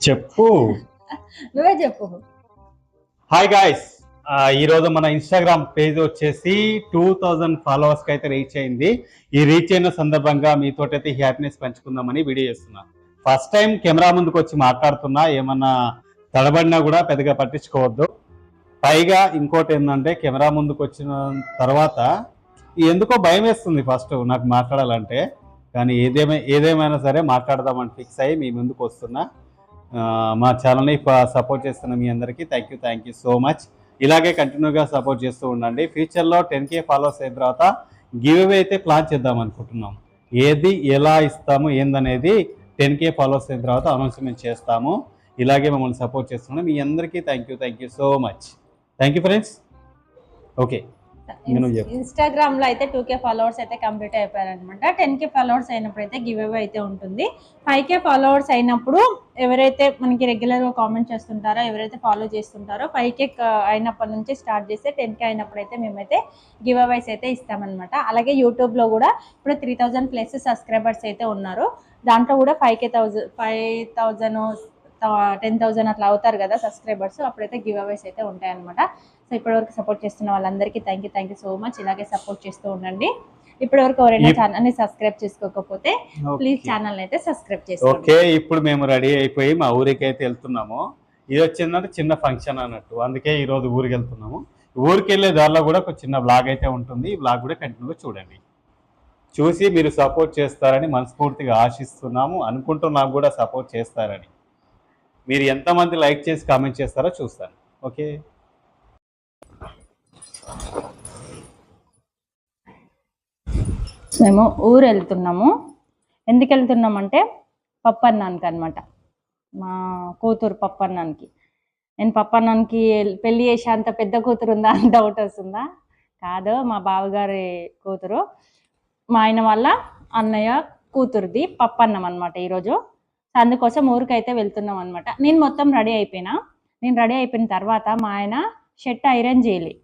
చెప్పు. నువ్వే చెప్పు. హాయ్ గాయ్స్, ఈరోజు మన ఇన్స్టాగ్రామ్ పేజ్ వచ్చేసి 2000 ఫాలోవర్స్కి అయితే రీచ్ అయింది. ఈ రీచ్ అయిన సందర్భంగా మీతోటైతే హ్యాపీనెస్ పంచుకుందామని వీడియో చేస్తున్నా. ఫస్ట్ టైం కెమెరా ముందుకు వచ్చి మాట్లాడుతున్నా, ఏమన్నా తడబడినా కూడా పెద్దగా పట్టించుకోవద్దు. పైగా ఇంకోటి ఏంటంటే, కెమెరా ముందుకు వచ్చిన తర్వాత ఎందుకో భయం వేస్తుంది ఫస్ట్ నాకు మాట్లాడాలంటే. కానీ ఏదేమైనా సరే మాట్లాడదామని ఫిక్స్ అయ్యి మీ ముందుకు వస్తున్నా. మా ఛానల్ని సపోర్ట్ చేస్తున్న మీ అందరికీ థ్యాంక్ యూ సో మచ్. ఇలాగే కంటిన్యూగా సపోర్ట్ చేస్తూ ఉండండి. ఫ్యూచర్లో 10K ఫాలోవర్స్ అయిన తర్వాత గివ్ అవే అయితే ప్లాన్ చేద్దాం అనుకుంటున్నాం. ఏది ఎలా ఇస్తాము ఏందనేది 10K ఫాలోవర్స్ అయిన తర్వాత అనౌన్స్మెంట్ చేస్తాము. ఇలాగే మమ్మల్ని సపోర్ట్ చేస్తున్నాం. మీ అందరికీ thank you so much. Thank you friends. Okay, Instagram లో అయితే 2K ఫాలోవర్స్ అయితే కంప్లీట్ అయిపోయారనమాట. 10K ఫాలోవర్స్ అయినప్పుడు అయితే గివ్ అవే అయితే ఉంటుంది. 5K ఫాలోవర్స్ అయినప్పుడు ఎవరైతే మనకి రెగ్యులర్ గా కామెంట్ చేస్తుంటారో, ఎవరైతే ఫాలో చేస్తుంటారో, 5K అయినప్పటి నుంచి స్టార్ట్ చేస్తే 10K అయినప్పుడు అయితే మేమైతే గివ్ అవేస్ అయితే ఇస్తామన్నమాట. అలాగే యూట్యూబ్ లో కూడా ఇప్పుడు 3000 ప్లస్ సబ్స్క్రైబర్స్ అయితే ఉన్నారు. దాంట్లో కూడా 5,000 10,000 అట్లా అవుతారు కదా సబ్స్క్రైబర్స్, అప్పుడైతే గివ్ అవేస్ అయితే ఉంటాయన్నమాట. సో ఇప్పటివరకు సపోర్ట్ చేస్తున్న వాళ్ళందరికీ థ్యాంక్ యూ సో మచ్. ఇలాగే సపోర్ట్ చేస్తూ ఉండండి. ఇప్పటివరకు ఎవరైనా ఛానల్ ని సబ్స్క్రైబ్ చేసుకోకపోతే ప్లీజ్ ఛానల్ అయితే సబ్స్క్రైబ్ చేసుకోండి. ఓకే, ఇప్పుడు మేము రెడీ అయిపోయి మా ఊరికి అయితే వెళ్తున్నాము. ఇది వచ్చిందంటే చిన్న ఫంక్షన్ అన్నట్టు, అందుకే ఈ రోజు ఊరికి వెళ్తున్నాము. ఊరికి వెళ్ళే దారిలో కూడా ఒక చిన్న బ్లాగ్ అయితే ఉంటుంది. ఈ బ్లాగ్ కూడా కంటిన్యూగా చూడండి. చూసి మీరు సపోర్ట్ చేస్తారని మనస్ఫూర్తిగా ఆశిస్తున్నాము. అనుకుంటున్నాము కూడా సపోర్ట్ చేస్తారని. మీరు ఎంతమంది లైక్ చేసి కామెంట్ చేస్తారో చూస్తాను. ఓకే, మేము ఊరు వెళ్తున్నాము. ఎందుకు వెళ్తున్నామంటే పప్పన్నానికి అనమాట, మా కూతురు పప్పన్నానికి. నేను పప్పన్నానికి పెళ్ళి చేసే అంత పెద్ద కూతురు ఉందా అని డౌట్ వస్తుందా? కాదు, మా బావగారి కూతురు, మా ఆయన వాళ్ళ అన్నయ్య కూతురుది పప్పన్నం అనమాట ఈరోజు. అందుకోసం ఊరికైతే వెళ్తున్నాం అనమాట. నేను మొత్తం రెడీ అయిపోయినా. నేను రెడీ అయిపోయిన తర్వాత మా ఆయన షర్ట్ ఐరన్ చేయాలి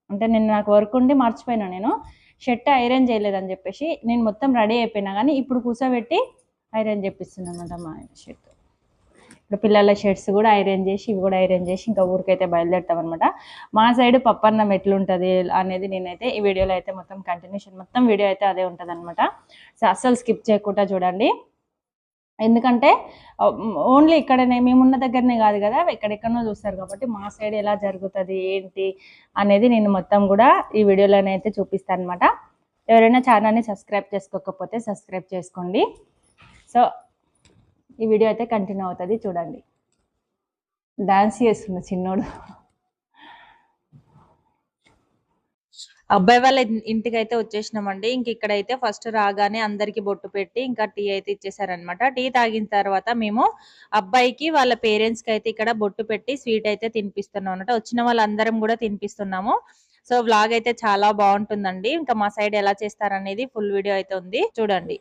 అంటే, నాకు వర్క్ ఉండి మర్చిపోయినా. నేను షర్ట్ ఐరన్ చేయలేదని చెప్పేసి నేను మొత్తం రెడీ అయిపోయినా, కానీ ఇప్పుడు కూర్చోబెట్టి ఐరన్ చేపిస్తున్నానమాట మా ఆయన షర్ట్. ఇప్పుడు పిల్లల షర్ట్స్ కూడా ఐరన్ చేసి, ఇవి కూడా ఐరన్ చేసి ఇంకా ఊరికైతే బయలుదేరుతాం అనమాట. మా సైడ్ పప్పన్నం ఎట్లుంటుంది అనేది నేనైతే ఈ వీడియోలో అయితే మొత్తం కంటిన్యూషన్ మొత్తం వీడియో అయితే అదే ఉంటుంది అనమాట. సో అస్సలు స్కిప్ చేయకుండా చూడండి. ఎందుకంటే ఓన్లీ ఇక్కడనే మేమున్న దగ్గరనే కాదు కదా, ఎక్కడెక్కడనో చూస్తారు కాబట్టి మా సైడ్ ఎలా జరుగుతుంది ఏంటి అనేది నేను మొత్తం కూడా ఈ వీడియోలోనే అయితే చూపిస్తాను అనమాట. ఎవరైనా ఛానల్ని సబ్స్క్రైబ్ చేసుకోకపోతే సబ్స్క్రైబ్ చేసుకోండి. సో ఈ వీడియో అయితే కంటిన్యూ అవుతుంది, చూడండి. డాన్స్ చేస్తుంది చిన్నోడు. అబ్బాయి వాళ్ళ ఇంటికి అయితే వచ్చేసినామండి. ఇంక ఇక్కడైతే ఫస్ట్ రాగానే అందరికి బొట్టు పెట్టి ఇంకా టీ అయితే ఇచ్చేసారనమాట. టీ తాగిన తర్వాత మేము అబ్బాయికి వాళ్ళ పేరెంట్స్ కి అయితే ఇక్కడ బొట్టు పెట్టి స్వీట్ అయితే తినిపిస్తున్నాం అనమాట. వచ్చిన వాళ్ళందరం కూడా తినిపిస్తున్నాము. సో వ్లాగ్ అయితే చాలా బాగుంటుందండి. ఇంకా మా సైడ్ ఎలా చేస్తారనేది ఫుల్ వీడియో అయితే ఉంది, చూడండి.